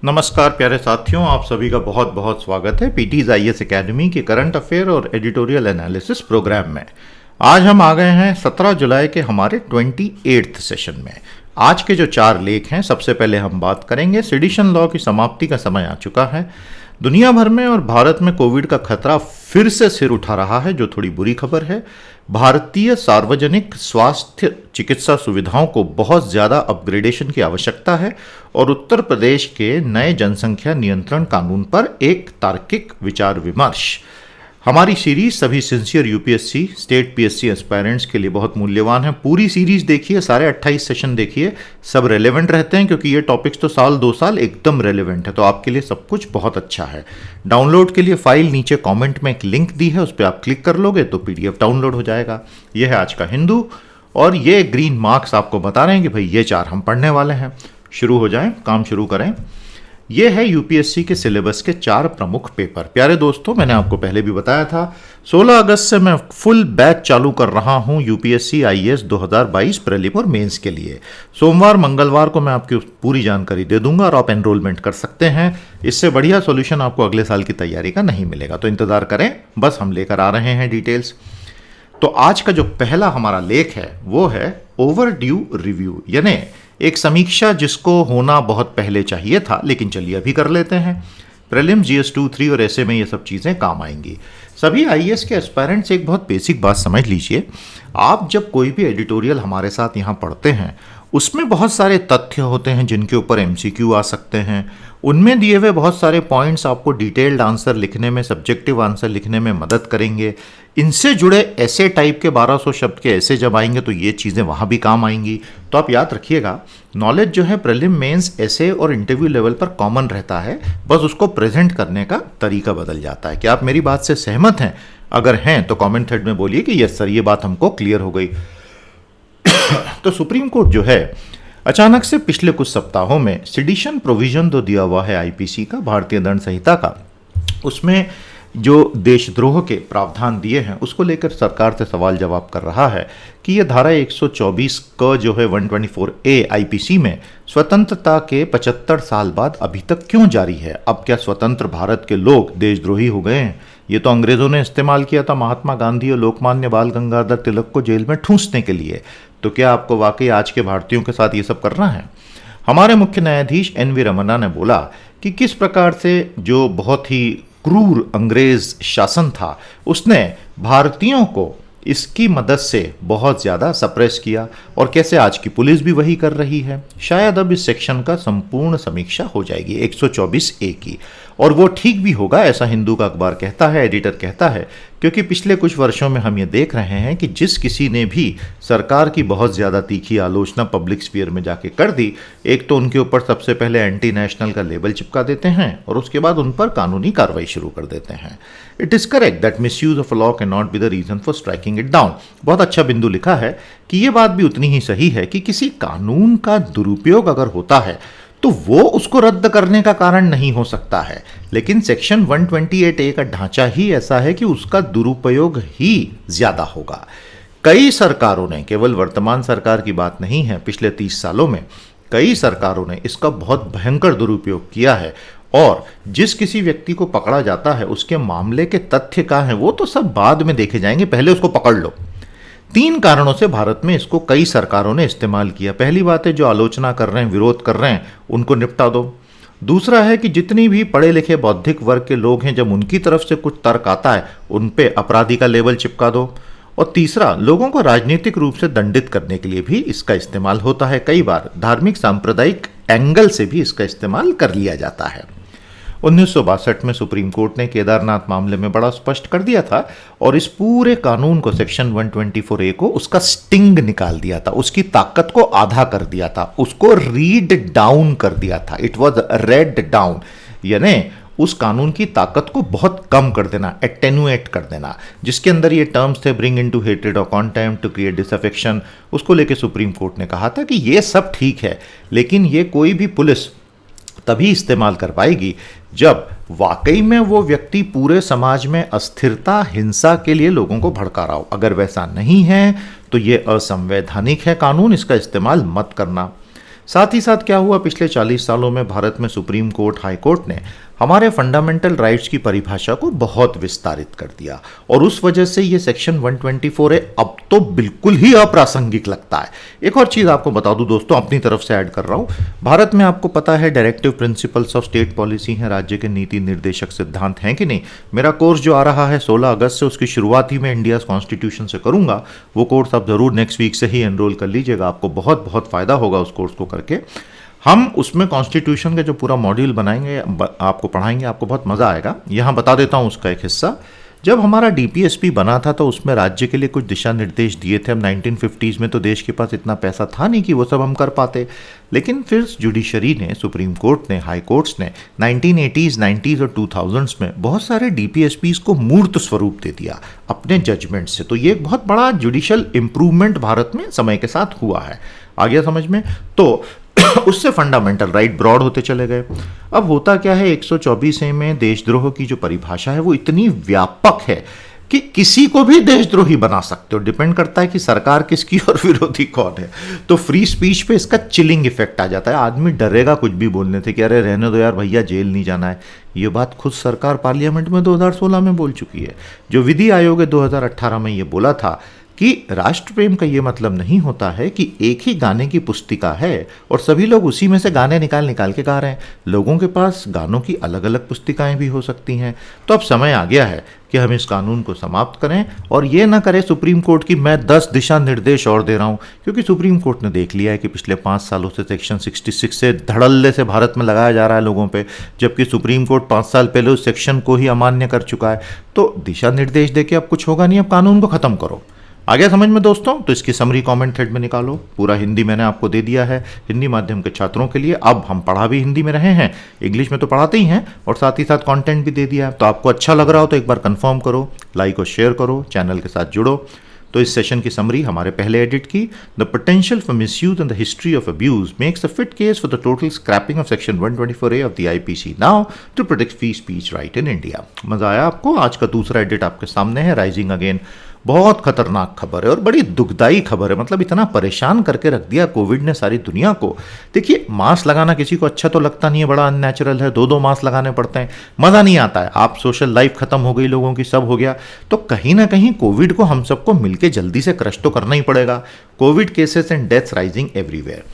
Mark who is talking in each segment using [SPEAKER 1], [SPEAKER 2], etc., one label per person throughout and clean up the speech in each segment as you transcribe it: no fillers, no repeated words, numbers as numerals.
[SPEAKER 1] नमस्कार प्यारे साथियों, आप सभी का बहुत बहुत स्वागत है पीटीज आईएएस एकेडमी के करंट अफेयर और एडिटोरियल एनालिसिस प्रोग्राम में। आज हम आ गए हैं 17 जुलाई के हमारे 28th सेशन में। आज के जो 4 लेख हैं, सबसे पहले हम बात करेंगे सेडिशन लॉ की समाप्ति का समय आ चुका है। दुनिया भर में और भारत में कोविड का खतरा फिर से सिर उठा रहा है, जो थोड़ी बुरी खबर है। भारतीय सार्वजनिक स्वास्थ्य चिकित्सा सुविधाओं को बहुत ज़्यादा अपग्रेडेशन की आवश्यकता है और उत्तर प्रदेश के नए जनसंख्या नियंत्रण कानून पर एक तार्किक विचार विमर्श। हमारी सीरीज सभी sincere UPSC state PSC aspirants के लिए बहुत मूल्यवान है। पूरी सीरीज देखिए, सारे 28 सेशन देखिए, सब रेलेवेंट रहते हैं क्योंकि ये टॉपिक्स तो साल 2 साल एकदम रेलेवेंट है, तो आपके लिए सब कुछ बहुत अच्छा है। डाउनलोड के लिए फाइल नीचे कमेंट में एक लिंक दी है, उस पर आप क्लिक कर लोगे तो पीडीएफ डाउनलोड हो जाएगा। ये है आज का हिंदू और ये ग्रीन मार्क्स आपको बता रहे हैं कि भाई ये 4 हम पढ़ने वाले हैं। शुरू हो जाएं, काम शुरू करें। ये है यूपीएससी के सिलेबस के 4 प्रमुख पेपर। प्यारे दोस्तों, मैंने आपको पहले भी बताया था 16 अगस्त से मैं फुल बैच चालू कर रहा हूं यूपीएससी आईएएस 2022 प्रीलिम और मेंस के लिए। सोमवार मंगलवार को मैं आपकी पूरी जानकारी दे दूंगा और आप एनरोलमेंट कर सकते हैं। इससे बढ़िया सॉल्यूशन आपको अगले साल की तैयारी का नहीं मिलेगा, तो इंतजार करें, बस हम लेकर आ रहे हैं डिटेल्स। तो आज का जो पहला हमारा लेख है वो है ओवर ड्यू रिव्यू, यानी एक समीक्षा जिसको होना बहुत पहले चाहिए था, लेकिन चलिए अभी कर लेते हैं। प्रीलिम, जीएस 2, 3 और ऐसे में ये सब चीज़ें काम आएंगी। सभी आईएएस के एस्पायरेंट्स एक बहुत बेसिक बात समझ लीजिए। आप जब कोई भी एडिटोरियल हमारे साथ यहाँ पढ़ते हैं, उसमें बहुत सारे तथ्य होते हैं जिनके ऊपर एमसीक्यू आ सकते हैं। उनमें दिए हुए बहुत सारे पॉइंट्स आपको डिटेल्ड आंसर लिखने में, सब्जेक्टिव आंसर लिखने में मदद करेंगे। इनसे जुड़े ऐसे टाइप के 1200 शब्द के ऐसे जब आएंगे तो ये चीज़ें वहाँ भी काम आएंगी। तो आप याद रखिएगा, नॉलेज जो है प्रीलिम, मेंस, ऐसे और इंटरव्यू लेवल पर कॉमन रहता है, बस उसको प्रेजेंट करने का तरीका बदल जाता है। क्या आप मेरी बात से सहमत हैं? अगर हैं तो कॉमेंट थ्रेड में बोलिए कि यस सर, ये बात हमको क्लियर हो गई। तो सुप्रीम कोर्ट जो है अचानक से पिछले कुछ सप्ताहों में सेडिशन प्रोविजन तो दिया हुआ है आईपीसी का, भारतीय दंड संहिता का, उसमें जो देशद्रोह के प्रावधान दिए हैं उसको लेकर सरकार से सवाल जवाब कर रहा है कि ये धारा 124 क जो है 124A आईपीसी में स्वतंत्रता के 75 साल बाद अभी तक क्यों जारी है। अब क्या स्वतंत्र भारत के लोग देशद्रोही हो गए हैं? ये तो अंग्रेजों ने इस्तेमाल किया था महात्मा गांधी और लोकमान्य बाल गंगाधर तिलक को जेल में ठूंसने के लिए। तो क्या आपको वाकई आज के भारतीयों के साथ ये सब करना है? हमारे मुख्य न्यायाधीश एन.वी. रमन्ना ने बोला कि किस प्रकार से जो बहुत ही क्रूर अंग्रेज शासन था उसने भारतीयों को इसकी मदद से बहुत ज़्यादा सप्रेस किया और कैसे आज की पुलिस भी वही कर रही है। शायद अब इस सेक्शन का संपूर्ण समीक्षा हो जाएगी 124A की, और वो ठीक भी होगा, ऐसा हिंदू का अखबार कहता है, एडिटर कहता है, क्योंकि पिछले कुछ वर्षों में हम ये देख रहे हैं कि जिस किसी ने भी सरकार की बहुत ज़्यादा तीखी आलोचना पब्लिक स्फीयर में जाके कर दी, एक तो उनके ऊपर सबसे पहले एंटी नेशनल का लेबल चिपका देते हैं और उसके बाद उन पर कानूनी कार्रवाई शुरू कर देते हैं। It is correct that misuse of law can not be the reason for striking it down. बहुत अच्छा बिंदु लिखा है कि ये बात भी उतनी ही सही है कि किसी कानून का दुरुपयोग अगर होता है तो वो उसको रद्द करने का कारण नहीं हो सकता है, लेकिन सेक्शन 128A का ढांचा ही ऐसा है कि उसका दुरुपयोग ही ज्यादा होगा। कई सरकारों ने, केवल वर्तमान सरकार की बात नहीं है, पिछले 30 सालों में कई सरकारों ने इसका बहुत भयंकर दुरुपयोग किया है, और जिस किसी व्यक्ति को पकड़ा जाता है उसके मामले के तथ्य क्या हैं वो तो सब बाद में देखे जाएंगे, पहले उसको पकड़ लो। 3 कारणों से भारत में इसको कई सरकारों ने इस्तेमाल किया। पहली बात है, जो आलोचना कर रहे हैं, विरोध कर रहे हैं, उनको निपटा दो। दूसरा है कि जितनी भी पढ़े लिखे बौद्धिक वर्ग के लोग हैं, जब उनकी तरफ से कुछ तर्क आता है उन पे अपराधी का लेबल चिपका दो। और तीसरा, लोगों को राजनीतिक रूप से दंडित करने के लिए भी इसका इस्तेमाल होता है। कई बार धार्मिक सांप्रदायिक एंगल से भी इसका इस्तेमाल कर लिया जाता है। 1962 में सुप्रीम कोर्ट ने केदारनाथ मामले में बड़ा स्पष्ट कर दिया था और इस पूरे कानून को, सेक्शन 124A को, उसका स्टिंग निकाल दिया था, उसकी ताकत को आधा कर दिया था, उसको रीड डाउन कर दिया था। इट वॉज रेड डाउन, यानी उस कानून की ताकत को बहुत कम कर देना, एटेनुएट कर देना, जिसके अंदर ये टर्म्स थे ब्रिंग इनटू हेट्रेड और कॉन्टेम्प्ट, टू क्रिएट डिसअफेक्शन। उसको लेके सुप्रीम कोर्ट ने कहा था कि ये सब ठीक है, लेकिन ये कोई भी पुलिस तभी इस्तेमाल कर पाएगी जब वाकई में वो व्यक्ति पूरे समाज में अस्थिरता, हिंसा के लिए लोगों को भड़का रहा हो। अगर वैसा नहीं है तो ये असंवैधानिक है कानून, इसका इस्तेमाल मत करना। साथ ही साथ क्या हुआ, पिछले 40 सालों में भारत में सुप्रीम कोर्ट, हाई कोर्ट ने हमारे फंडामेंटल राइट्स की परिभाषा को बहुत विस्तारित कर दिया और उस वजह से ये सेक्शन 124 है अब तो बिल्कुल ही अप्रासंगिक लगता है। एक और चीज़ आपको बता दूं दोस्तों, अपनी तरफ से ऐड कर रहा हूं, भारत में आपको पता है directive principles of state policy हैं, राज्य के नीति निर्देशक सिद्धांत हैं कि नहीं। मेरा कोर्स जो आ रहा है 16 अगस्त से, उसकी शुरुआत ही मैं इंडिया कॉन्स्टिट्यूशन से करूंगा। वो कोर्स आप जरूर नेक्स्ट वीक से ही एनरोल कर लीजिएगा, आपको बहुत बहुत फायदा होगा उस कोर्स को करके। हम उसमें कॉन्स्टिट्यूशन का जो पूरा मॉड्यूल बनाएंगे, आपको पढ़ाएंगे, आपको बहुत मज़ा आएगा। यहाँ बता देता हूँ उसका एक हिस्सा। जब हमारा डीपीएसपी बना था तो उसमें राज्य के लिए कुछ दिशा निर्देश दिए थे। हम 1950s में तो देश के पास इतना पैसा था नहीं कि वो सब हम कर पाते, लेकिन फिर जुडिशरी ने, सुप्रीम कोर्ट ने, हाई कोर्ट्स ने 1980s, 90s और 2000s में बहुत सारे डीपीएसपीज को मूर्त स्वरूप दे दिया अपने जजमेंट से। तो ये एक बहुत बड़ा जुडिशल इंप्रूवमेंट भारत में समय के साथ हुआ है। आ गया समझ में? तो उससे फंडामेंटल राइट ब्रॉड होते चले गए। अब होता क्या है, 124A में देशद्रोह की जो परिभाषा है वो इतनी व्यापक है कि किसी को भी देशद्रोही बना सकते हो, डिपेंड करता है कि सरकार किसकी और विरोधी कौन है। तो फ्री स्पीच पे इसका चिलिंग इफेक्ट आ जाता है, आदमी डरेगा कुछ भी बोलने से कि अरे रहने दो यार भैया, जेल नहीं जाना है। ये बात खुद सरकार पार्लियामेंट में 2016 में बोल चुकी है। जो विधि आयोग है 2018 में ये बोला था कि राष्ट्र प्रेम का ये मतलब नहीं होता है कि एक ही गाने की पुस्तिका है और सभी लोग उसी में से गाने निकाल निकाल के गा रहे हैं। लोगों के पास गानों की अलग अलग पुस्तिकाएं भी हो सकती हैं। तो अब समय आ गया है कि हम इस कानून को समाप्त करें और ये ना करें सुप्रीम कोर्ट की मैं 10 दिशा निर्देश और दे रहा हूं, क्योंकि सुप्रीम कोर्ट ने देख लिया है कि पिछले 5 सालों से सेक्शन 66 से धड़ल्ले से भारत में लगाया जा रहा है लोगों पे, जबकि सुप्रीम कोर्ट 5 साल पहले उस सेक्शन को ही अमान्य कर चुका है। तो दिशा निर्देश दे के अब कुछ होगा नहीं, अब कानून को खत्म करो। आ गया समझ में दोस्तों? तो इसकी समरी कमेंट थ्रेड में निकालो। पूरा हिंदी मैंने आपको दे दिया है हिंदी माध्यम के छात्रों के लिए। अब हम पढ़ा भी हिंदी में रहे हैं, इंग्लिश में तो पढ़ाते ही हैं, और साथ ही साथ कंटेंट भी दे दिया है। तो आपको अच्छा लग रहा हो तो एक बार कंफर्म करो, लाइक और शेयर करो, चैनल के साथ जुड़ो। तो इस सेशन की समरी हमारे पहले एडिट की, the potential for misuse and the history of abuse makes a fit case for the total scrapping of section 124A of the IPC now to protect free speech right in India. मजा आया आपको? आज का दूसरा edit आपके सामने है, rising again. बहुत खतरनाक खबर है और बड़ी दुखदाई खबर है, मतलब इतना परेशान करके रख दिया कोविड ने सारी दुनिया को। देखिए, मास्क लगाना किसी को अच्छा तो लगता नहीं है, बड़ा अननेचुरल है, 2-2 मास्क लगाने पड़ते हैं, मज़ा नहीं आता है। आप सोशल लाइफ खत्म हो गई लोगों की, सब हो गया, तो कहीं ना कहीं कोविड को हम सबको मिलकर जल्दी से क्रश तो करना ही पड़ेगा। Covid cases and deaths rising everywhere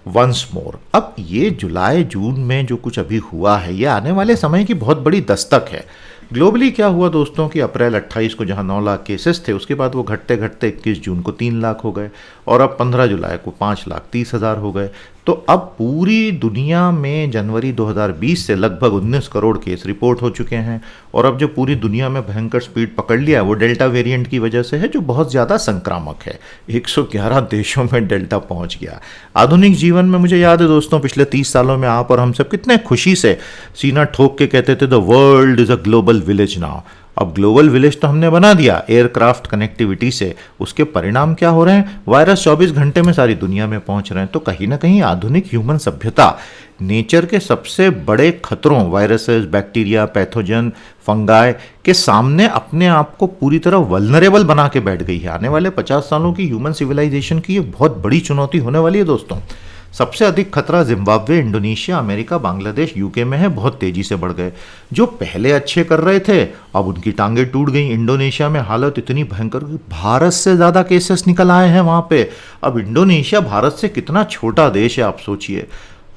[SPEAKER 1] once more. अब ये जुलाई जून में जो कुछ अभी हुआ है, ये आने वाले समय की बहुत बड़ी दस्तक है। ग्लोबली क्या हुआ दोस्तों कि अप्रैल 28 को जहां 9 लाख केसेस थे, उसके बाद वो घटते घटते 21 जून को 3 लाख हो गए और अब 15 जुलाई को 5,30,000 हो गए। तो अब पूरी दुनिया में जनवरी 2020 से लगभग 19 करोड़ केस रिपोर्ट हो चुके हैं। और अब जो पूरी दुनिया में भयंकर स्पीड पकड़ लिया वो डेल्टा वेरिएंट की वजह से है, जो बहुत ज़्यादा संक्रामक है। 111 देशों में डेल्टा पहुंच गया। आधुनिक जीवन में मुझे याद है दोस्तों, पिछले 30 सालों में आप और हम सब कितने खुशी से सीना ठोक के कहते थे the world is a global village now. अब ग्लोबल विलेज तो हमने बना दिया एयरक्राफ्ट कनेक्टिविटी से, उसके परिणाम क्या हो रहे हैं? वायरस 24 घंटे में सारी दुनिया में पहुंच रहे हैं। तो कहीं ना कहीं आधुनिक ह्यूमन सभ्यता नेचर के सबसे बड़े खतरों, वायरसेस, बैक्टीरिया, पैथोजन, फंगाई के सामने अपने आप को पूरी तरह वल्नरेबल बना के बैठ गई है। आने वाले 50 सालों की ह्यूमन सिविलाइजेशन की ये बहुत बड़ी चुनौती होने वाली है दोस्तों। सबसे अधिक खतरा Zimbabwe, Indonesia, America, Bangladesh, UK में है, बहुत तेजी से बढ़ गए। जो पहले अच्छे कर रहे थे अब उनकी टांगें टूट गई। इंडोनेशिया में हालत इतनी भयंकर, भारत से ज़्यादा केसेस निकल आए हैं वहाँ पे। अब इंडोनेशिया भारत से कितना छोटा देश है आप सोचिए।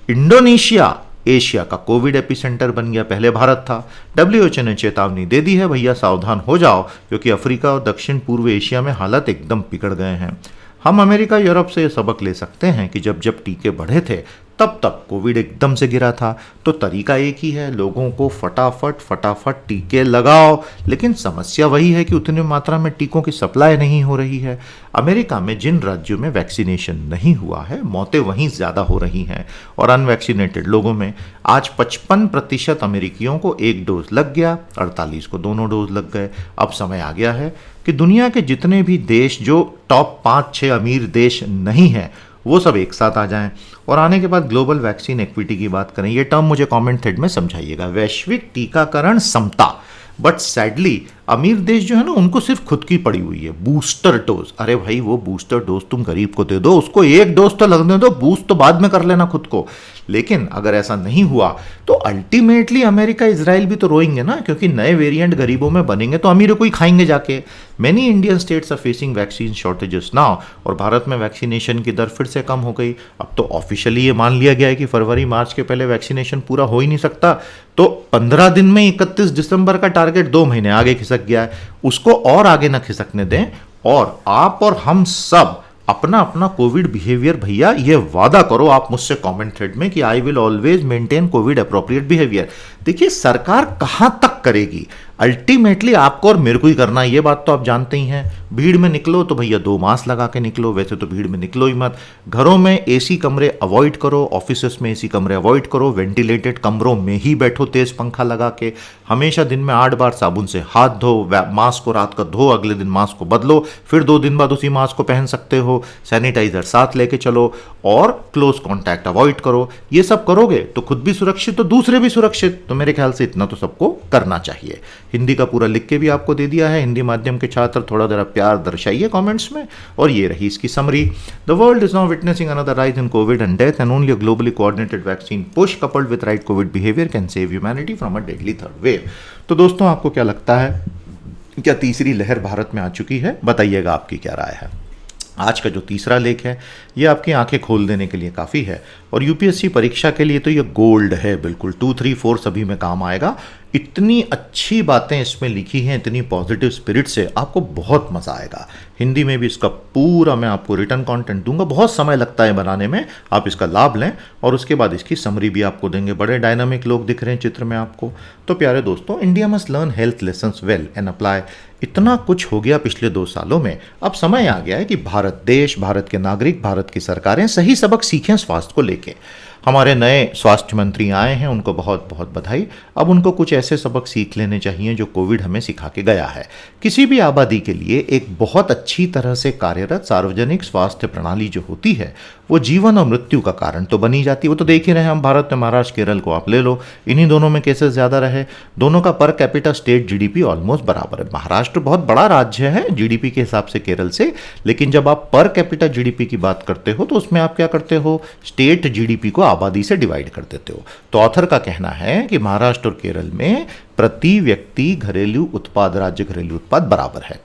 [SPEAKER 1] इंडोनेशिया एशिया का कोविड एपिसेंटर बन गया, पहले भारत था। WHO ने चेतावनी दे दी है, भैया सावधान हो जाओ, क्योंकि अफ्रीका और दक्षिण पूर्व एशिया में हालत एकदम बिगड़ गए हैं। हम अमेरिका, यूरोप से ये सबक ले सकते हैं कि जब जब टीके बढ़े थे तब तक कोविड एकदम से गिरा था। तो तरीका एक ही है, लोगों को फटाफट टीके लगाओ। लेकिन समस्या वही है कि उतनी मात्रा में टीकों की सप्लाई नहीं हो रही है। अमेरिका में जिन राज्यों में वैक्सीनेशन नहीं हुआ है, मौतें वहीं ज़्यादा हो रही हैं। और अनवैक्सीनेटेड लोगों में आज 55% अमेरिकियों को 1 डोज लग गया, 48 को दोनों डोज लग गए। अब समय आ गया है कि दुनिया के जितने भी देश जो टॉप 5-6 अमीर देश नहीं हैं, वो सब एक साथ आ जाएं और आने के बाद ग्लोबल वैक्सीन इक्विटी की बात करें। ये टर्म मुझे कमेंट थ्रेड में समझाइएगा, वैश्विक टीकाकरण समता। बट सैडली अमीर देश जो है ना उनको सिर्फ खुद की पड़ी हुई है बूस्टर डोज। अरे भाई वो बूस्टर डोज तुम गरीब को दे दो, उसको एक डोज तो लगने दो, बूस्ट तो बाद में कर लेना खुद को। लेकिन अगर ऐसा नहीं हुआ तो अल्टीमेटली अमेरिका इजराइल भी तो रोएंगे ना, क्योंकि नए वेरिएंट गरीबों में बनेंगे तो अमीरों को ही खाएंगे जाके। Many Indian states are facing vaccine shortages now, और भारत में वैक्सीनेशन की दर फिर से कम हो गई। अब तो ऑफिशियली ये मान लिया गया है कि फरवरी मार्च के पहले वैक्सीनेशन पूरा हो ही नहीं सकता, तो 15 दिन में 31 दिसंबर का टारगेट 2 महीने आगे खिसक गया है। उसको और आगे ना खिसकने दें, और आप और हम सब अपना अपना कोविड बिहेवियर, भैया ये वादा करो आप मुझसे कमेंट थ्रेड में कि I will always maintain Covid appropriate behaviour. देखिए सरकार कहां तक करेगी, अल्टीमेटली आपको और मेरे को ही करना है, ये बात तो आप जानते ही हैं। भीड़ में निकलो तो भैया 2 मास्क लगा के निकलो, वैसे तो भीड़ में निकलो ही मत। घरों में एसी कमरे अवॉइड करो, ऑफिसेस में एसी कमरे अवॉइड करो, वेंटिलेटेड कमरों में ही बैठो तेज पंखा लगा के। हमेशा दिन में 8 बार साबुन से हाथ धो, मास्क को रात का धो, अगले दिन मास्क को बदलो, फिर 2 दिन बाद उसी मास्क को पहन सकते हो। सैनिटाइजर साथ लेके चलो और क्लोज कॉन्टैक्ट अवॉइड करो। ये सब करोगे तो खुद भी सुरक्षित तो दूसरे भी सुरक्षित। तो मेरे ख्याल से इतना तो सबको करना चाहिए। हिंदी का पूरा लिख के भी आपको दे दिया है। हिंदी माध्यम के छात्र थोड़ा जरा प्यार दर्शाइए कमेंट्स में। और ये रही इसकी summary. The world is now witnessing another rise in Covid and death, and only a globally coordinated vaccine push coupled with right Covid behaviour can save humanity from a deadly third wave. तो दोस्तों आपको क्या लगता है, क्या तीसरी लहर भारत में आ चुकी है? बताइएगा आपकी क्या राय है। आज का जो तीसरा लेख है ये आपकी आंखें खोल देने के लिए काफ़ी है, और यूपीएससी परीक्षा के लिए तो ये गोल्ड है, बिल्कुल 2, 3, 4 सभी में काम आएगा। इतनी अच्छी बातें इसमें लिखी हैं, इतनी पॉजिटिव स्पिरिट से, आपको बहुत मज़ा आएगा। हिंदी में भी इसका पूरा मैं आपको रिटर्न कंटेंट दूंगा, बहुत समय लगता है बनाने में, आप इसका लाभ लें। और उसके बाद इसकी समरी भी आपको देंगे। बड़े डायनामिक लोग दिख रहे हैं चित्र में आपको। तो प्यारे दोस्तों, India must learn health lessons well and apply. इतना कुछ हो गया पिछले 2 सालों में, अब समय आ गया है कि भारत देश, भारत के नागरिक, भारत की सरकारें सही सबक सीखें स्वास्थ्य को लेके। हमारे नए स्वास्थ्य मंत्री आए हैं, उनको बहुत बहुत बधाई। अब उनको कुछ ऐसे सबक सीख लेने चाहिए जो कोविड हमें सिखा के गया है। किसी भी आबादी के लिए एक बहुत अच्छी तरह से कार्यरत सार्वजनिक स्वास्थ्य प्रणाली जो होती है वो जीवन और मृत्यु का कारण तो बनी जाती है। वो तो देख ही रहे हैं हम भारत में, महाराष्ट्र केरल को आप ले लो, इन्हीं दोनों में केसेस ज़्यादा रहे। दोनों का per capita state GDP almost बराबर है। महाराष्ट्र बहुत बड़ा राज्य है जीडीपी के हिसाब से केरल से, लेकिन जब आप पर कैपिटा जीडीपी की बात करते हो तो उसमें आप क्या करते हो, स्टेट जीडीपी को आबादी से डिवाइड कर देते हो। तो ऑथर का कहना है कि महाराष्ट्र और केरल में प्रति व्यक्ति घरेलू उत्पाद, राज्य घरेलू उत्पाद बराबर है,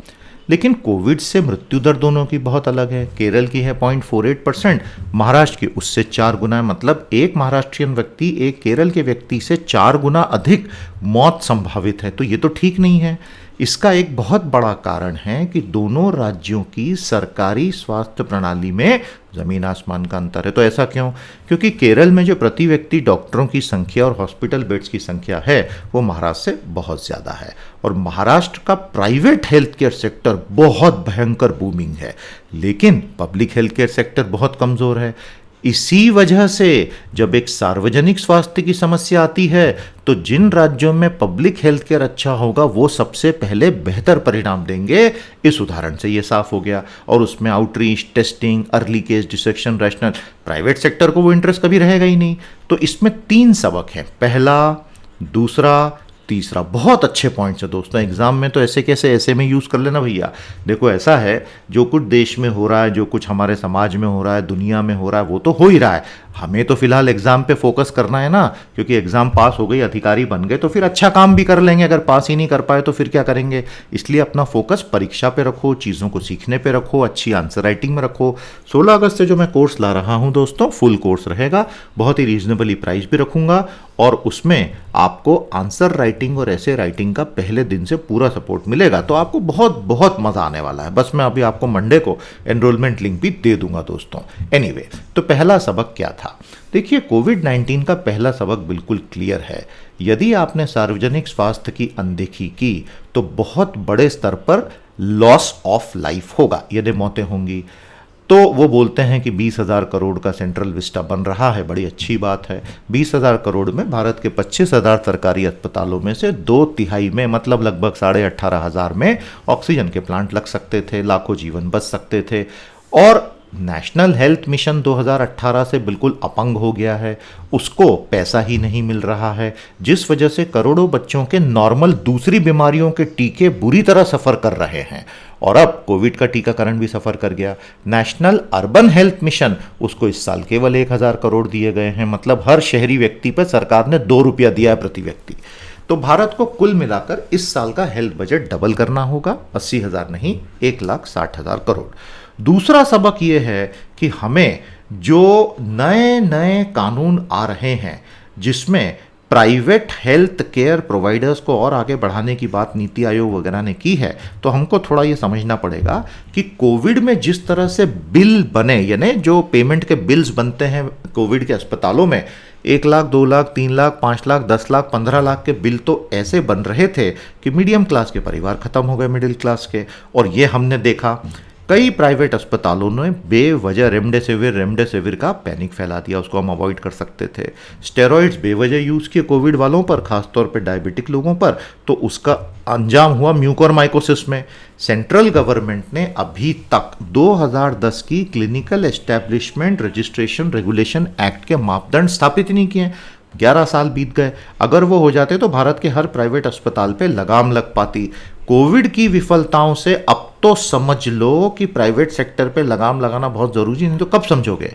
[SPEAKER 1] लेकिन कोविड से मृत्यु दर दोनों की बहुत अलग है। केरल की है 0.48%, महाराष्ट्र की उससे 4 गुना है। मतलब एक महाराष्ट्रियन व्यक्ति एक केरल के व्यक्ति से 4 गुना अधिक मौत संभावित है। तो ये तो ठीक नहीं है। इसका एक बहुत बड़ा कारण है कि दोनों राज्यों की सरकारी स्वास्थ्य प्रणाली में जमीन आसमान का अंतर है। तो ऐसा क्यों? क्योंकि केरल में जो प्रति व्यक्ति डॉक्टरों की संख्या और हॉस्पिटल बेड्स की संख्या है वो महाराष्ट्र से बहुत ज़्यादा है, और महाराष्ट्र का प्राइवेट हेल्थ केयर सेक्टर बहुत भयंकर बूमिंग है, लेकिन पब्लिक हेल्थ केयर सेक्टर बहुत कमज़ोर है। इसी वजह से जब एक सार्वजनिक स्वास्थ्य की समस्या आती है तो जिन राज्यों में पब्लिक हेल्थ केयर अच्छा होगा वो सबसे पहले बेहतर परिणाम देंगे। इस उदाहरण से ये साफ हो गया। और उसमें outreach, testing, early case detection, rational, private sector को वो इंटरेस्ट कभी रहेगा ही नहीं। तो इसमें 3 सबक हैं, पहला, दूसरा, तीसरा। बहुत अच्छे पॉइंट्स है दोस्तों, एग्जाम में तो ऐसे कैसे ऐसे में यूज़ कर लेना भैया। देखो ऐसा है, जो कुछ देश में हो रहा है, जो कुछ हमारे समाज में हो रहा है, दुनिया में हो रहा है, वो तो हो ही रहा है। हमें तो फिलहाल एग्जाम पे फोकस करना है ना, क्योंकि एग्जाम पास हो गई, अधिकारी बन गए तो फिर अच्छा काम भी कर लेंगे। अगर पास ही नहीं कर पाए तो फिर क्या करेंगे? इसलिए अपना फोकस परीक्षा पे रखो, चीज़ों को सीखने पे रखो, अच्छी आंसर राइटिंग में रखो। 16 अगस्त से जो मैं कोर्स ला रहा हूं दोस्तों, फुल कोर्स रहेगा, बहुत ही रीजनेबली प्राइस भी रखूंगा, और उसमें आपको आंसर राइटिंग और ऐसे राइटिंग का पहले दिन से पूरा सपोर्ट मिलेगा। तो आपको बहुत बहुत मज़ा आने वाला है। बस मैं अभी आपको मंडे को एनरोलमेंट लिंक भी दे दूंगा दोस्तों। एनीवे, तो पहला सबक क्या था? देखिए, कोविड-19 का पहला सबक बिल्कुल क्लियर है। यदि आपने सार्वजनिक स्वास्थ्य की अनदेखी की तो बहुत बड़े स्तर पर लॉस ऑफ लाइफ होगा, यदि मौतें होंगी। तो वो बोलते हैं कि 20,000 करोड़ का सेंट्रल विस्टा बन रहा है, बड़ी अच्छी बात है। 20,000 करोड़ में भारत के 25,000 सरकारी अस्पतालों में से 2/3 में, मतलब लगभग 18,500 में ऑक्सीजन के प्लांट लग सकते थे, लाखों जीवन बच सकते थे। और नेशनल हेल्थ मिशन 2018 से बिल्कुल अपंग हो गया है, उसको पैसा ही नहीं मिल रहा है, जिस वजह से करोड़ों बच्चों के नॉर्मल दूसरी बीमारियों के टीके बुरी तरह सफ़र कर रहे हैं। और अब कोविड का टीकाकरण भी सफ़र कर गया। नेशनल अर्बन हेल्थ मिशन, उसको इस साल केवल 1,000 करोड़ दिए गए हैं, मतलब हर शहरी व्यक्ति पर सरकार ने 2 रुपया दिया है प्रति व्यक्ति। तो भारत को कुल मिलाकर इस साल का हेल्थ बजट डबल करना होगा, 80,000 नहीं 1,60,000 करोड़। दूसरा सबक यह है कि हमें जो नए नए कानून आ रहे हैं जिसमें प्राइवेट हेल्थ केयर प्रोवाइडर्स को और आगे बढ़ाने की बात नीति आयोग वगैरह ने की है, तो हमको थोड़ा ये समझना पड़ेगा कि कोविड में जिस तरह से बिल बने, यानी जो पेमेंट के बिल्स बनते हैं कोविड के अस्पतालों में, 1 लाख, 2 लाख, 3 लाख, 5 लाख, 10 लाख, 15 लाख के बिल तो ऐसे बन रहे थे कि मीडियम क्लास के परिवार खत्म हो गए, मिडिल क्लास के। और ये हमने देखा कई प्राइवेट अस्पतालों ने बेवजह रेमडेसिविर का पैनिक फैला दिया, उसको हम अवॉइड कर सकते थे। स्टेरॉइड्स बेवजह यूज़ किए कोविड वालों पर, खासतौर पे डायबिटिक लोगों पर, तो उसका अंजाम हुआ म्यूकोरमाइकोसिस में। सेंट्रल गवर्नमेंट ने अभी तक 2010 की clinical establishment registration regulation act के मापदंड स्थापित नहीं किए। 11 साल बीत गए। अगर वो हो जाते तो भारत के हर प्राइवेट अस्पताल पे लगाम लग पाती। कोविड की विफलताओं से अब तो समझ लो कि प्राइवेट सेक्टर पे लगाम लगाना बहुत जरूरी, नहीं तो कब समझोगे।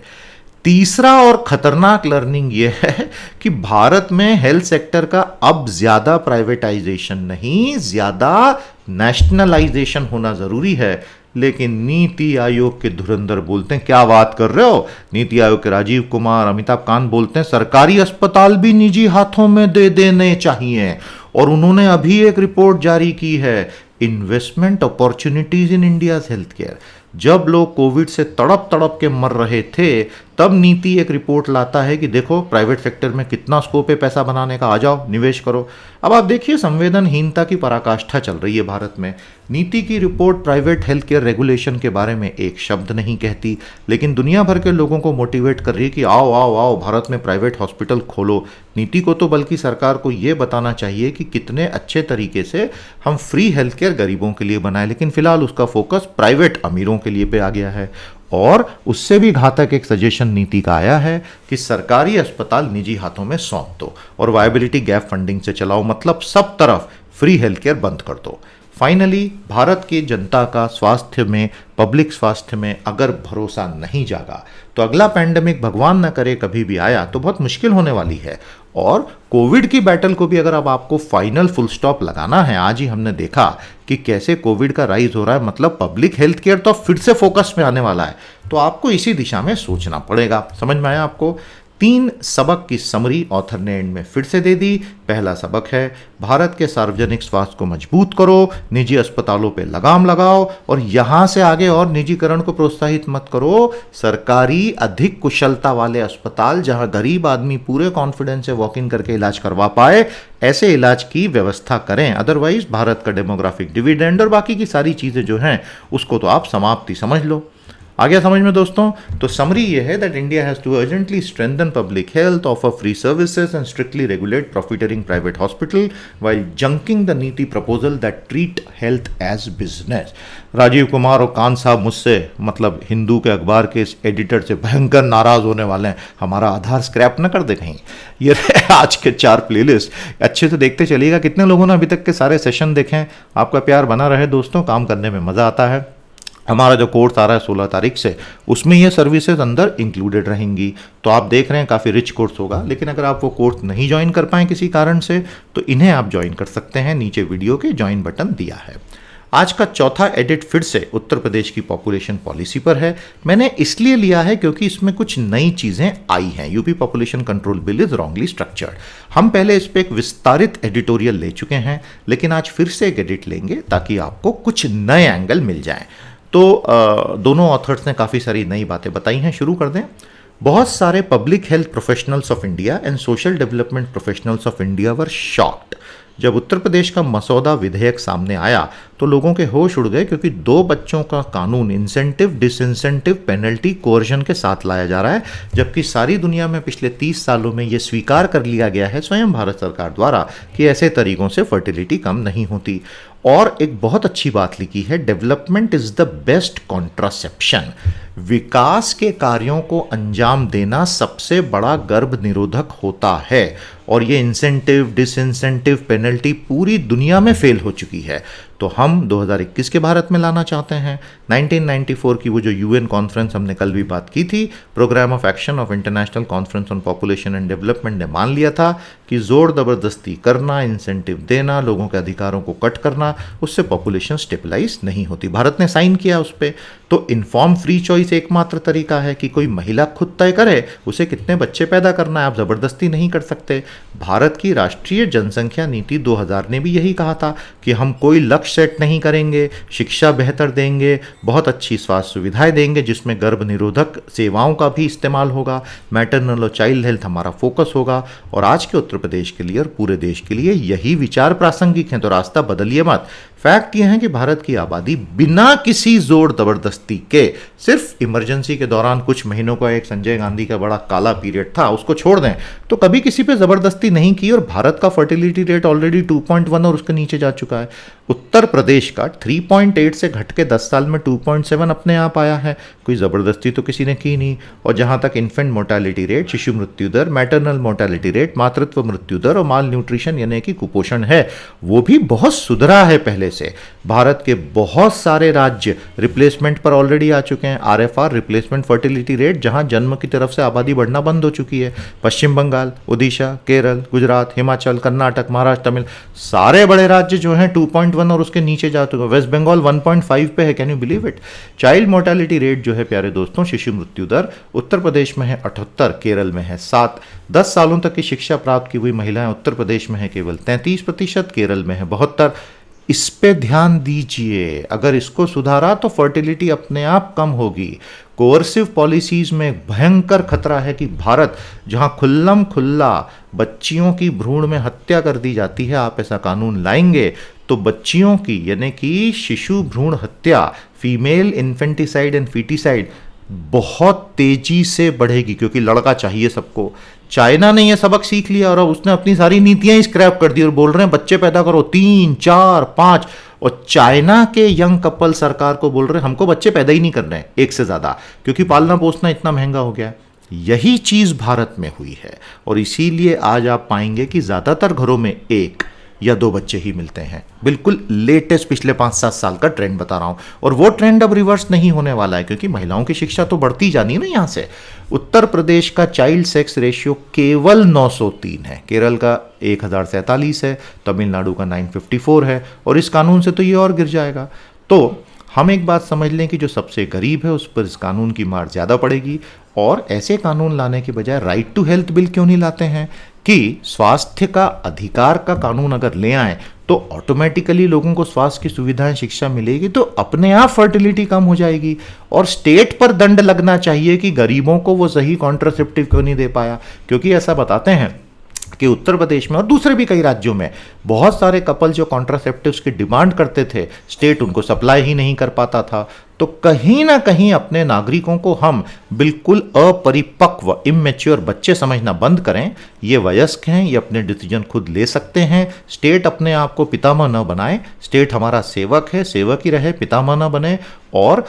[SPEAKER 1] तीसरा और खतरनाक लर्निंग यह है कि भारत में हेल्थ सेक्टर का अब ज्यादा प्राइवेटाइजेशन नहीं, ज्यादा नेशनलाइजेशन होना जरूरी है। लेकिन नीति आयोग के धुरंधर बोलते हैं, क्या बात कर रहे हो। नीति आयोग के राजीव कुमार, अमिताभ कांत बोलते हैं सरकारी अस्पताल भी निजी हाथों में दे देने चाहिए। और उन्होंने अभी एक रिपोर्ट जारी की है, investment opportunities in India's health care. जब लोग कोविड से तड़प तड़प के मर रहे थे, तब नीति एक रिपोर्ट लाता है कि देखो प्राइवेट सेक्टर में कितना स्कोप है पैसा बनाने का, आ जाओ निवेश करो। अब आप देखिए संवेदनहीनता की पराकाष्ठा चल रही है भारत में। नीति की report private health care regulation के बारे में एक शब्द नहीं कहती, लेकिन दुनिया भर के लोगों को मोटिवेट कर रही है कि आओ आओ आओ भारत में प्राइवेट हॉस्पिटल खोलो। नीति को तो बल्कि सरकार को ये बताना चाहिए कि कितने अच्छे तरीके से हम फ्री हेल्थ केयर गरीबों के लिए बनाए, लेकिन फिलहाल उसका फोकस प्राइवेट अमीरों के लिए पे आ गया है। और उससे भी घातक एक सजेशन नीति का आया है कि सरकारी अस्पताल निजी हाथों में सौंप दो और वायबिलिटी गैप फंडिंग से चलाओ, मतलब सब तरफ फ्री हेल्थ केयर बंद कर दो। फाइनली भारत की जनता का स्वास्थ्य में, पब्लिक स्वास्थ्य में अगर भरोसा नहीं जागा तो अगला पैंडेमिक भगवान न करे कभी भी आया तो बहुत मुश्किल होने वाली है। और कोविड की बैटल को भी अगर अब आपको फाइनल फुल स्टॉप लगाना है, आज ही हमने देखा कि कैसे कोविड का राइज हो रहा है, मतलब पब्लिक हेल्थ केयर तो फिर से फोकस में आने वाला है, तो आपको इसी दिशा में सोचना पड़ेगा। समझ में आया आपको? 3 सबक की समरी ऑथर ने एंड में फिर से दे दी। पहला सबक है भारत के सार्वजनिक स्वास्थ्य को मजबूत करो, निजी अस्पतालों पे लगाम लगाओ और यहां से आगे और निजीकरण को प्रोत्साहित मत करो। सरकारी अधिक कुशलता वाले अस्पताल जहां गरीब आदमी पूरे कॉन्फिडेंस से वॉक इन करके इलाज करवा पाए, ऐसे इलाज की व्यवस्था करें। अदरवाइज भारत का डेमोग्राफिक डिविडेंड और बाकी की सारी चीजें जो हैं उसको तो आप समाप्ति समझ लो। आ गया समझ में दोस्तों? तो समरी ये है that India has to urgently strengthen public health, offer free services and strictly regulate profiteering private hospital while junking the NITI proposal that treat health as business. Rajiv Kumar और कान साहब मुझसे, मतलब हिंदू के अखबार के इस एडिटर से भयंकर नाराज होने वाले हैं, हमारा आधार स्क्रैप न कर दे कहीं। ये आज के 4 प्लेलिस्ट, अच्छे से देखते चलिएगा। कितने लोगों ने अभी तक के सारे सेशन देखे हैं? आपका प्यार बना रहे दोस्तों, काम करने में मज़ा आता है। हमारा जो कोर्स आ रहा है 16 तारीख से, उसमें ये सर्विसेज अंदर इंक्लूडेड रहेंगी। तो आप देख रहे हैं काफ़ी रिच कोर्स होगा। लेकिन अगर आप वो कोर्स नहीं ज्वाइन कर पाएँ किसी कारण से, तो इन्हें आप ज्वाइन कर सकते हैं। नीचे वीडियो के ज्वाइन बटन दिया है। आज का चौथा एडिट फिर से उत्तर प्रदेश की पॉपुलेशन पॉलिसी पर है। मैंने इसलिए लिया है क्योंकि इसमें कुछ नई चीज़ें आई हैं। UP population control bill is wrongly structured. हम पहले इस पर एक विस्तारित एडिटोरियल ले चुके हैं, लेकिन आज फिर से एक एडिट लेंगे ताकि आपको कुछ नए एंगल मिल जाएं। तो दोनों ऑथर्स ने काफ़ी सारी नई बातें बताई हैं। शुरू कर दें। बहुत सारे public health professionals of India and social development professionals of India were shocked जब उत्तर प्रदेश का मसौदा विधेयक सामने आया तो लोगों के होश उड़ गए, क्योंकि 2 बच्चों का कानून इंसेंटिव, डिसइंसेंटिव, पेनल्टी, कोर्जन के साथ लाया जा रहा है, जबकि सारी दुनिया में पिछले 30 सालों में यह स्वीकार कर लिया गया है स्वयं भारत सरकार द्वारा कि ऐसे तरीकों से फर्टिलिटी कम नहीं होती। और एक बहुत अच्छी बात लिखी है, development is the best contraception. विकास के कार्यों को अंजाम देना सबसे बड़ा गर्भ निरोधक होता है। और ये इंसेंटिव, डिसइंसेंटिव, पेनल्टी पूरी दुनिया में फेल हो चुकी है। तो हम 2021 के भारत में लाना चाहते हैं। 1994 की वो जो यूएन कॉन्फ्रेंस हमने कल भी बात की थी, programme of action of international conference on population and development, ने मान लिया था कि जोर जबरदस्ती करना, इंसेंटिव देना, लोगों के अधिकारों को कट करना, उससे पॉपुलेशन स्टेबलाइज नहीं होती। भारत ने साइन किया उस पर। तो इन्फॉर्म फ्री चॉइस एकमात्र तरीका है कि कोई महिला खुद तय करे उसे कितने बच्चे पैदा करना है, आप जबरदस्ती नहीं कर सकते। भारत की राष्ट्रीय जनसंख्या नीति 2000 ने भी यही कहा था कि हम कोई लक्ष्य सेट नहीं करेंगे, शिक्षा बेहतर देंगे, बहुत अच्छी स्वास्थ्य सुविधाएं देंगे जिसमें गर्भ निरोधक सेवाओं का भी इस्तेमाल होगा, मैटरनल और चाइल्ड हेल्थ हमारा फोकस होगा। और आज के उत्तर प्रदेश के लिए और पूरे देश के लिए यही विचार प्रासंगिक हैं। तो रास्ता बदलिए मत। फैक्ट यह है कि भारत की आबादी बिना किसी जोर जबरदस्ती के, सिर्फ इमरजेंसी के दौरान कुछ महीनों का एक संजय गांधी का बड़ा काला पीरियड था, उसको छोड़ दें तो कभी किसी पे जबरदस्ती नहीं की। और भारत का फर्टिलिटी रेट ऑलरेडी 2.1 और उसके नीचे जा चुका है। उत्तर प्रदेश का 3.8 से घट के 10 साल में 2.7 अपने आप आया है। कोई ज़बरदस्ती तो किसी ने की नहीं। और जहाँ तक इन्फेंट मोर्टेलिटी रेट, शिशु मृत्यु दर, मैटरनल मोर्टेलिटी रेट, मातृत्व मृत्यु दर और माल न्यूट्रिशन यानी कि कुपोषण है, वो भी बहुत सुधरा है पहले से। भारत के बहुत सारे राज्य रिप्लेसमेंट पर ऑलरेडी आ चुके हैं। आरएफआर, रिप्लेसमेंट फर्टिलिटी रेट, जहाँ जन्म की तरफ से आबादी बढ़ना बंद हो चुकी है। पश्चिम बंगाल, ओडिशा, केरल, गुजरात, हिमाचल, कर्नाटक, महाराष्ट्र, तमिल, सारे बड़े राज्य जो हैं 2.1 और उसके नीचे जा चुके हैं। वेस्ट बंगाल 1.5 पे है। Can you believe it? Child mortality rate जो है प्यारे दोस्तों, शिशु मृत्यु दर, उत्तर प्रदेश में है 78, केरल में है 7। 10 सालों तक की शिक्षा प्राप्त की हुई महिलाएं उत्तर प्रदेश में है केवल 33%, केरल में है 72। इस पे ध्यान दीजिए। अगर इसको सुधारा तो फर्टिलिटी अपने आप कम होगी। कोअर्सिव पॉलिसीज में भयंकर खतरा है कि भारत, जहां खुल्लम खुल्ला बच्चियों की भ्रूण में हत्या कर दी जाती है, आप ऐसा कानून लाएंगे तो बच्चियों की यानी कि शिशु भ्रूण हत्या, फीमेल इन्फेंटिसाइड एंड फीटिसाइड, बहुत तेजी से बढ़ेगी। क्योंकि लड़का चाहिए सबको। चाइना ने यह सबक सीख लिया और अब उसने अपनी सारी नीतियां ही स्क्रैप कर दी और बोल रहे हैं बच्चे पैदा करो 3, 4, 5। और चाइना के यंग कपल सरकार को बोल रहे हैं हमको बच्चे पैदा ही नहीं करने हैं एक से ज्यादा, क्योंकि पालना पोसना इतना महंगा हो गया है। यही चीज भारत में हुई है और इसीलिए आज आप पाएंगे कि ज्यादातर घरों में 1 या 2 बच्चे ही मिलते हैं। बिल्कुल लेटेस्ट पिछले 5-7 साल का ट्रेंड बता रहा हूं। और वो ट्रेंड अब रिवर्स नहीं होने वाला है, क्योंकि महिलाओं की शिक्षा तो बढ़ती जानी है ना। यहां से उत्तर प्रदेश का चाइल्ड सेक्स रेशियो केवल 903 है, केरल का 1047 है, तमिलनाडु का 954 है। और इस कानून से तो ये और गिर जाएगा। तो हम एक बात समझ लें कि जो सबसे गरीब है उस पर इस कानून की मार ज़्यादा पड़ेगी। और ऐसे कानून लाने के बजाय राइट टू हेल्थ बिल क्यों नहीं लाते हैं कि स्वास्थ्य का अधिकार का कानून अगर ले आए तो ऑटोमेटिकली लोगों को स्वास्थ्य की सुविधाएं, शिक्षा मिलेगी, तो अपने आप फर्टिलिटी कम हो जाएगी। और स्टेट पर दंड लगना चाहिए कि गरीबों को वो सही कॉन्ट्रासेप्टिव क्यों नहीं दे पाया। क्योंकि ऐसा बताते हैं कि उत्तर प्रदेश में और दूसरे भी कई राज्यों में बहुत सारे कपल जो कॉन्ट्रासेप्टिव्स की डिमांड करते थे, स्टेट उनको सप्लाई ही नहीं कर पाता था। तो कहीं ना कहीं अपने नागरिकों को हम बिल्कुल अपरिपक्व, इमेच्योर बच्चे समझना बंद करें। ये वयस्क हैं, ये अपने डिसीजन खुद ले सकते हैं। स्टेट अपने आप को पितामह न बनाए। स्टेट हमारा सेवक है, सेवक ही रहे, पितामह न बने। और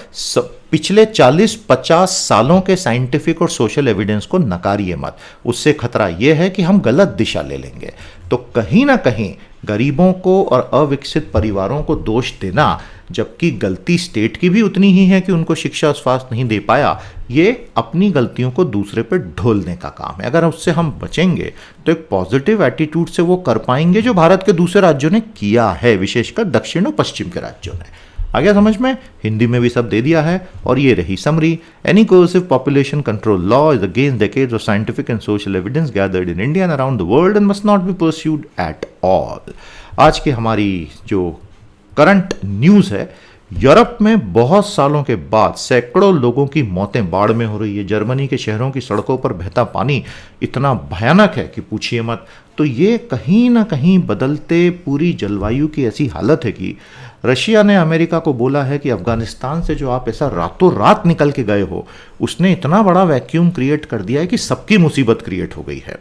[SPEAKER 1] पिछले 40-50 सालों के साइंटिफिक और सोशल एविडेंस को नकारिए मत। उससे खतरा यह है कि हम गलत दिशा ले लेंगे। तो कहीं ना कहीं गरीबों को और अविकसित परिवारों को दोष देना, जबकि गलती स्टेट की भी उतनी ही है कि उनको शिक्षा और स्वास्थ्य नहीं दे पाया, ये अपनी गलतियों को दूसरे पे ढोलने का काम है। अगर उससे हम बचेंगे तो एक पॉजिटिव एटीट्यूड से वो कर पाएंगे जो भारत के दूसरे राज्यों ने किया है, विशेषकर दक्षिण और पश्चिम के राज्यों ने। आ गया समझ में? हिंदी में भी सब दे दिया है और ये रही समरी। Any coercive population control law is against decades of scientific and social evidence gathered in India and around the world and must not be pursued at all. आज की हमारी जो करंट न्यूज है, यूरोप में बहुत सालों के बाद सैकड़ों लोगों की मौतें बाढ़ में हो रही है। जर्मनी के शहरों की सड़कों पर बहता पानी इतना भयानक है कि पूछिए मत। तो ये कहीं ना कहीं बदलते पूरी जलवायु की ऐसी हालत है कि रशिया ने अमेरिका को बोला है कि अफगानिस्तान से जो आप ऐसा रातों रात निकल के गए हो, उसने इतना बड़ा वैक्यूम क्रिएट कर दिया है कि सबकी मुसीबत क्रिएट हो गई है।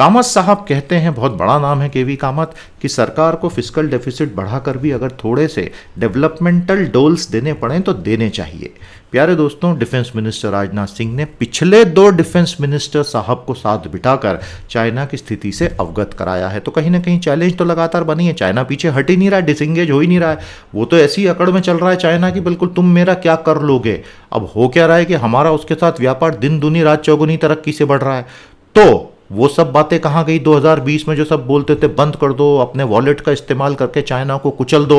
[SPEAKER 1] कामत साहब कहते हैं, बहुत बड़ा नाम है केवी कामत, कि सरकार को फिस्कल डेफिसिट बढ़ाकर भी अगर थोड़े से डेवलपमेंटल डोल्स देने पड़े तो देने चाहिए। प्यारे दोस्तों, डिफेंस मिनिस्टर राजनाथ सिंह ने पिछले 2 डिफेंस मिनिस्टर साहब को साथ बिठाकर चाइना की स्थिति से अवगत कराया है। तो कहीं ना कहीं चैलेंज तो लगातार बनी है, चाइना पीछे हट ही नहीं रहा है, डिसंगेज हो ही नहीं रहा है। वो तो ऐसी अकड़ में चल रहा है चाइना की, बिल्कुल तुम मेरा क्या कर लोगे। अब हो क्या रहा है कि हमारा उसके साथ व्यापार दिन दूनी रात चौगुनी तरक्की से बढ़ रहा है। तो वो सब बातें कहाँ गई 2020 में, जो सब बोलते थे बंद कर दो, अपने वॉलेट का इस्तेमाल करके चाइना को कुचल दो।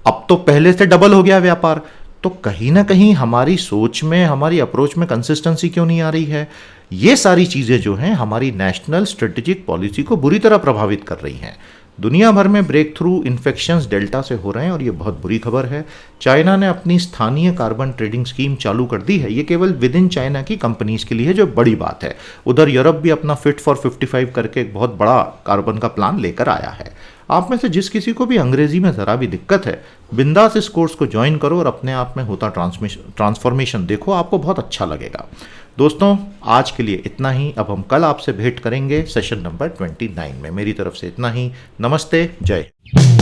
[SPEAKER 1] अब तो पहले से डबल हो गया व्यापार। तो कहीं ना कहीं हमारी सोच में, हमारी अप्रोच में कंसिस्टेंसी क्यों नहीं आ रही है। ये सारी चीज़ें जो हैं हमारी नेशनल स्ट्रेटेजिक पॉलिसी को बुरी तरह प्रभावित कर रही हैं। दुनिया भर में ब्रेक थ्रू इन्फेक्शंस डेल्टा से हो रहे हैं और ये बहुत बुरी खबर है। चाइना ने अपनी स्थानीय कार्बन ट्रेडिंग स्कीम चालू कर दी है। ये केवल विद इन चाइना की कंपनीज के लिए है, जो बड़ी बात है। उधर यूरोप भी अपना फिट फॉर 55 करके एक बहुत बड़ा कार्बन का प्लान लेकर आया है। आप में से जिस किसी को भी अंग्रेजी में ज़रा भी दिक्कत है, बिंदास इस कोर्स को ज्वाइन करो और अपने आप में होता ट्रांसफॉर्मेशन देखो, आपको बहुत अच्छा लगेगा। दोस्तों, आज के लिए इतना ही। अब हम कल आपसे भेंट करेंगे सेशन नंबर 29 में। मेरी तरफ से इतना ही। नमस्ते, जय हिंद।